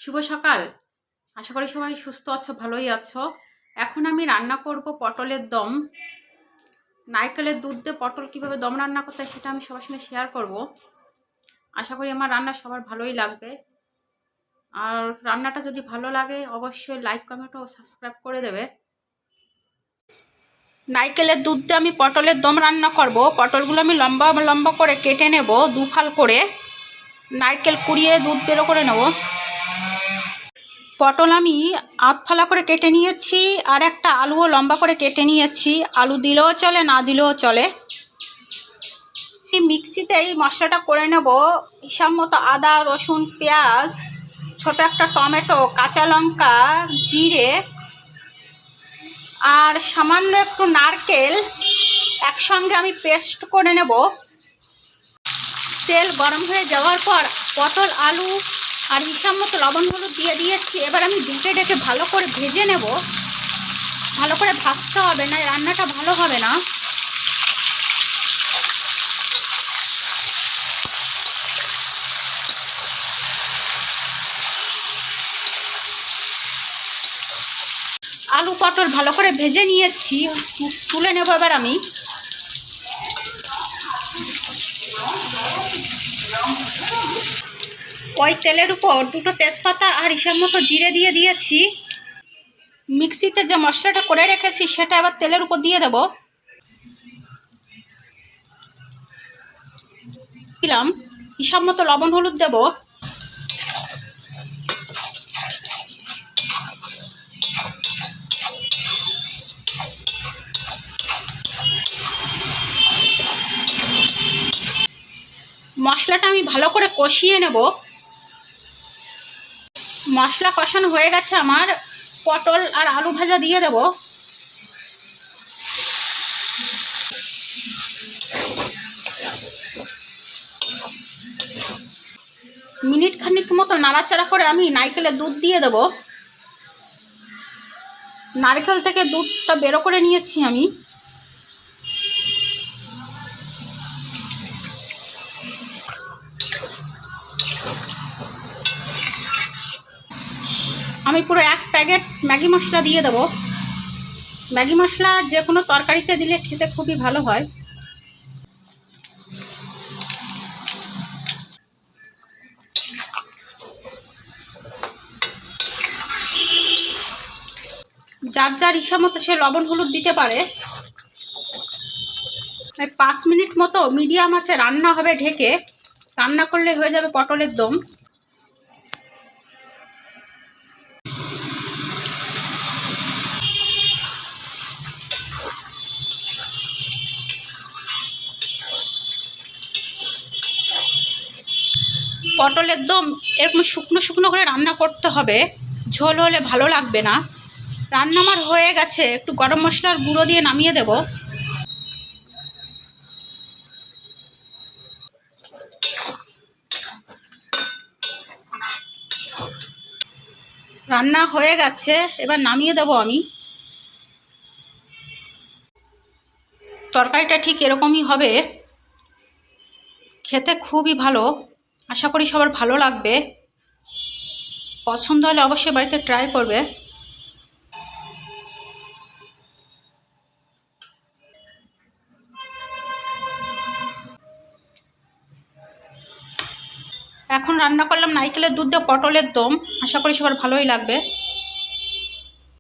শুভ সকাল। আশা করি সবাই সুস্থ আছো, ভালোই আছো। এখন আমি রান্না করব পটলের দম। নারকেলের দুধ দিয়ে পটল কীভাবে দম রান্না করতে হয় সেটা আমি সবার সঙ্গে শেয়ার করব। আশা করি আমার রান্না সবার ভালোই লাগবে। আর রান্নাটা যদি ভালো লাগে অবশ্যই লাইক, কমেন্ট ও সাবস্ক্রাইব করে দেবে। নারকেলের দুধ দিয়ে আমি পটলের দম রান্না করব। পটলগুলো আমি লম্বা লম্বা করে কেটে নেব, দুফাল করে। নারকেল কুড়িয়ে দুধ বেরো করে নেব। পটল আমি আধ ফালা করে কেটে নিয়েছি, আর একটা আলুও লম্বা করে কেটে নিয়েছি। আলু দিলেও চলে, না দিলেও চলে। মিক্সিতেই মশলাটা করে নেব। হিসাব মতো আদা, রসুন, পেঁয়াজ, ছোট একটা টমেটো, কাঁচা লঙ্কা, জিরে আর সামান্য একটু নারকেল একসঙ্গে আমি পেস্ট করে নেব। তেল গরম হয়ে যাওয়ার পর পটল, আলু আর হিসাব মতো লবণ হলুদ দিয়ে দিয়েছি। এবার আমি ঢেকে ঢেকে ভালো করে ভেজে নেব। ভালো করে ভাজতে হবে, না রান্নাটা ভালো হবে না। আলু পটল ভালো করে ভেজে নিয়েছি, তুলে নেব এবার আমি। ওই তেলের উপর দুটো তেজপাতা আর হিসাব মতো জিরে দিয়ে দিয়েছি। মিক্সিতে যে মশলাটা করে রেখেছি সেটা এবার তেলের উপর দিয়ে দেব। দিলাম হিসাব মতো লবণ হলুদ দেব। মশলাটা আমি ভালো করে কষিয়ে নেব। মশলা কষানো হয়ে গেছে আমার। পটল আর আলু ভাজা দিয়ে দেব। মিনিট খানিক মতো নাড়াচাড়া করে আমি নারকেলের দুধ দিয়ে দেব। নারকেল থেকে দুধটা বেরো করে নিয়েছি আমি। আমি পুরো 1 প্যাকেট ম্যাগি মশলা দিয়ে দেব। ম্যাগি মশলা যে কোনো তরকারিতে দিলে খেতে খুবই ভালো হয়। যার যার ইচ্ছা মতো সে লবণ হলুদ দিতে পারে। 5 মিনিট মতো মিডিয়াম আঁচে রান্না হবে ঢেকে। রান্না করলে হয়ে যাবে পটলের দম। পটলের দম এরকম শুকনো শুকনো করে রান্না করতে হবে, ঝোল হলে ভালো লাগবে না। রান্না আমার হয়ে গেছে, একটু গরম মশলার গুঁড়ো দিয়ে নামিয়ে দেব। রান্না হয়ে গেছে, এবার নামিয়ে দেব আমি। তরকারিটা ঠিক এরকমই হবে, খেতে খুবই ভালো। আশা করি সবার ভালো লাগবে। পছন্দ হলে অবশ্যই বাড়িতে ট্রাই করবে। এখন রান্না করলাম নারকেলের দুধ দিয়ে পটলের দম। আশা করি সবার ভালোই লাগবে।